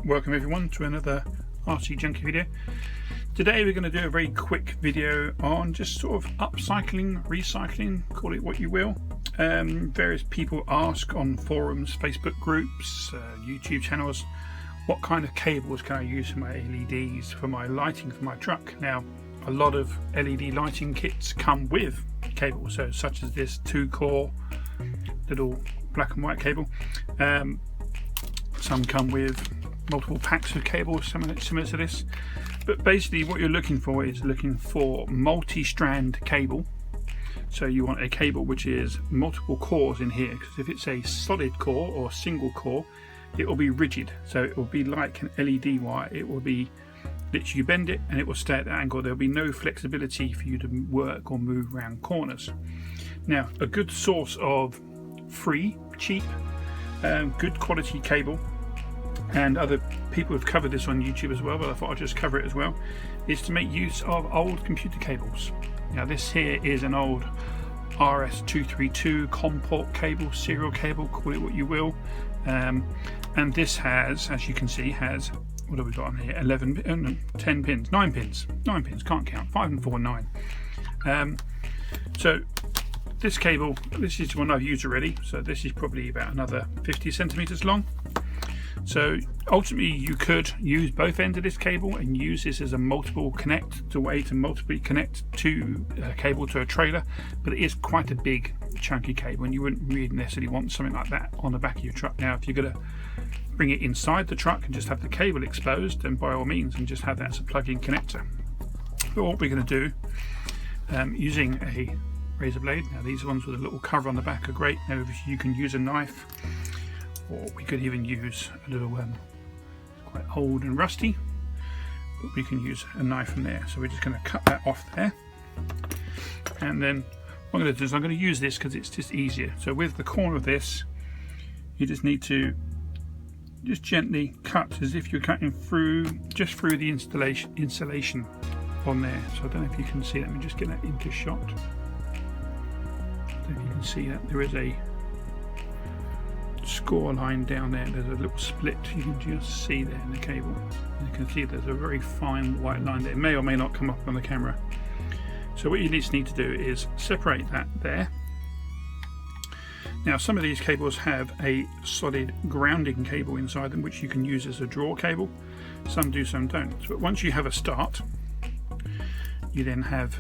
Welcome everyone to another RC-Junky video. Today we're going to do a very quick video on just sort of upcycling, recycling, call it what you will. Various people ask on forums, Facebook groups, YouTube channels, what kind of cables can I use for my LEDs, for my lighting for my truck. Now a lot of LED lighting kits come with cables, so such as this 2-core little black and white cable. Some come with multiple packs of cables, similar to this, but basically what you're looking for is multi-strand cable. So you want a cable which is multiple cores in here, because if it's a solid core or single core, it will be rigid, so it will be like an LED wire. It will be literally, you bend it and it will stay at that angle. There'll be no flexibility for you to work or move around corners. Now a good source of free, cheap, good quality cable, and other people have covered this on YouTube as well, but I thought I'd just cover it as well, is to make use of old computer cables. Now this here is an old RS-232 COM port cable, serial cable, call it what you will, and this has, as you can see, has, what have we got on here, 10 pins, 9 pins, can't count, 5 and 4, 9. So this cable, this is one I've used already, so this is probably about another 50 centimeters long. So ultimately you could use both ends of this cable and use this as a multiple connect way to multiply connect to a cable to a trailer, but it is quite a big chunky cable and you wouldn't really necessarily want something like that on the back of your truck. Now if you're going to bring it inside the truck and just have the cable exposed, then by all means, and just have that as a plug-in connector. But what we're going to do, using a razor blade, now these ones with a little cover on the back are great. Now you can use a knife, or we could even use a little, quite old and rusty, but we can use a knife from there. So we're just going to cut that off there, and then what I'm going to do is I'm going to use this because it's just easier. So with the corner of this, you just need to just gently cut as if you're cutting just through the insulation on there. So I don't know if you can see, let me just get that into shot. I don't know if you can see that there is a score line down there. There's a little split you can just see there in the cable, and you can see there's a very fine white line there. It may or may not come up on the camera. So what you just need to do is separate that there. Now some of these cables have a solid grounding cable inside them, which you can use as a draw cable. Some do, some don't. But once you have a start, you then have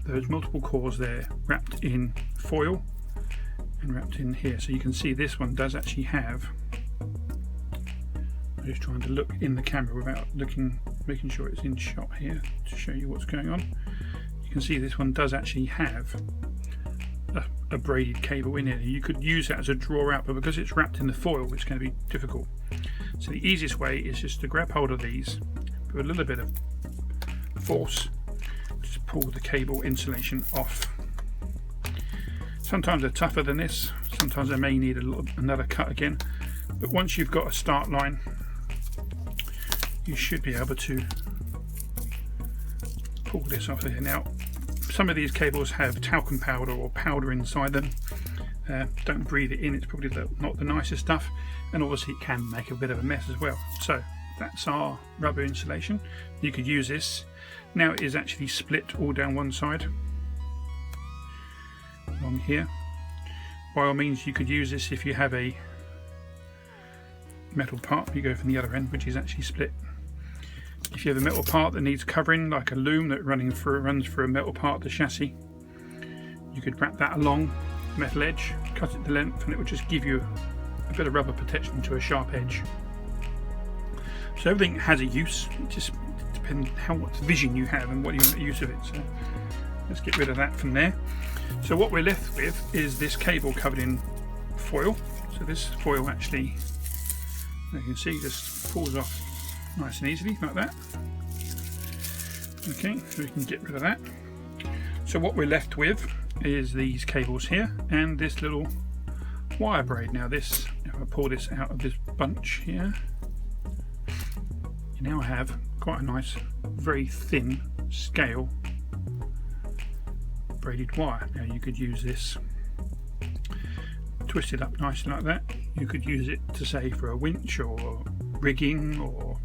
those multiple cores there wrapped in foil and wrapped in here. So you can see this one does actually have, I'm just trying to look in the camera without looking, making sure it's in shot here to show you what's going on. You can see this one does actually have a braided cable in here. You could use that as a draw out, but because it's wrapped in the foil, it's going to be difficult. So the easiest way is just to grab hold of these, put a little bit of force, just pull the cable insulation off. Sometimes they're tougher than this, sometimes they may need another cut again, but once you've got a start line, you should be able to pull this off here. Now some of these cables have talcum powder or powder inside them. Don't breathe it in, it's probably not the nicest stuff, and obviously it can make a bit of a mess as well. So that's our rubber insulation. You could use this. Now it is actually split all down one side along here. By all means you could use this if you have a metal part. You go from the other end, which is actually split. If you have a metal part that needs covering, like a loom that runs through a metal part of the chassis, you could wrap that along the metal edge, cut it to length, and it would just give you a bit of rubber protection to a sharp edge. So everything has a use, it just depends how much vision you have and what you want the use of it. So let's get rid of that from there. So what we're left with is this cable covered in foil. So this foil actually, as you can see, just falls off nice and easily like that. Okay, so we can get rid of that. So what we're left with is these cables here and this little wire braid. Now this, if I pull this out of this bunch here, you now have quite a nice, very thin scale braided wire. Now you could use this, twist it up nicely like that. You could use it to say for a winch or rigging or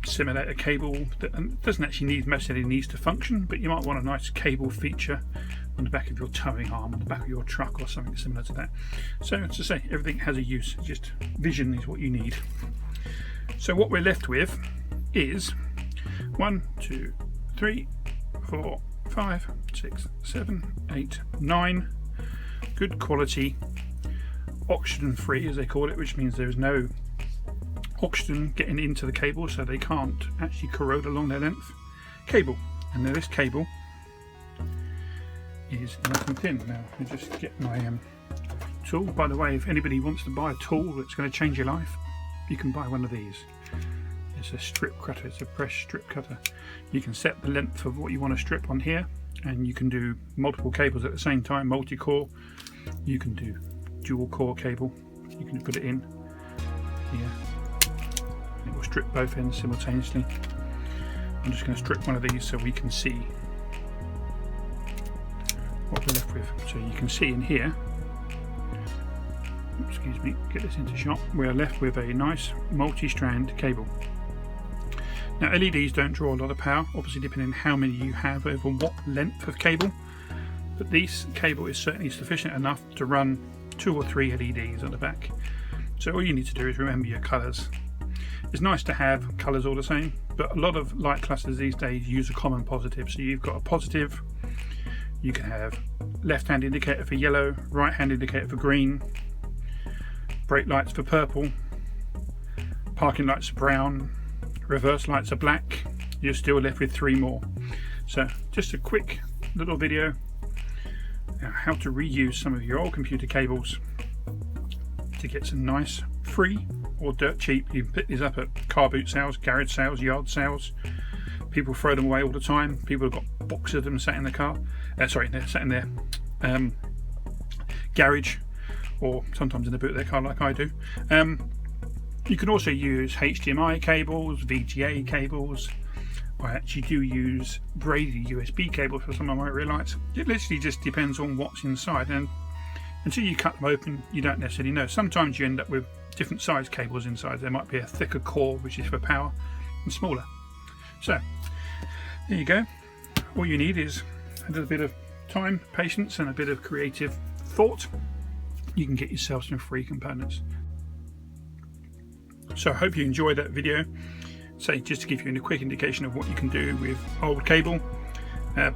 simulator cable that doesn't actually necessarily needs to function, but you might want a nice cable feature on the back of your towing arm, on the back of your truck or something similar to that. So to say, everything has a use, just vision is what you need. So what we're left with is 1, 2, 3, 4, 5, 6, 7, 8, 9 good quality oxygen free, as they call it, which means there is no oxygen getting into the cable, so they can't actually corrode along their length cable. And now this cable is nice and thin. Now I just get my tool. By the way, if anybody wants to buy a tool that's going to change your life, you can buy one of these. It's a strip cutter, it's a press strip cutter. You can set the length of what you want to strip on here, and you can do multiple cables at the same time, multi-core. You can do dual core cable. You can put it in here. It will strip both ends simultaneously. I'm just going to strip one of these so we can see what we're left with. So you can see in here, excuse me, get this into shot, we're left with a nice multi-strand cable. Now LEDs don't draw a lot of power, obviously depending on how many you have over what length of cable, but this cable is certainly sufficient enough to run 2 or 3 LEDs on the back. So all you need to do is remember your colours. It's nice to have colours all the same, but a lot of light clusters these days use a common positive. So you've got a positive, you can have left hand indicator for yellow, right hand indicator for green, brake lights for purple, parking lights for brown, reverse lights are black. You're still left with 3 more. So just a quick little video on how to reuse some of your old computer cables to get some nice free or dirt cheap. You can pick these up at car boot sales, garage sales, yard sales. People throw them away all the time. People have got boxes of them sat in the car. They're sat in their garage, or sometimes in the boot of their car like I do. You can also use HDMI cables, VGA cables. I actually do use braided USB cables for some of my rear lights. It literally just depends on what's inside, and until you cut them open you don't necessarily know. Sometimes you end up with different size cables inside. There might be a thicker core which is for power and smaller. So there you go. All you need is a little bit of time, patience and a bit of creative thought. You can get yourself some free components. So I hope you enjoyed that video. So just to give you a quick indication of what you can do with old cable,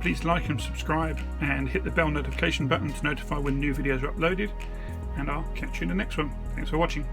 please like and subscribe and hit the bell notification button to notify when new videos are uploaded, and I'll catch you in the next one. Thanks for watching.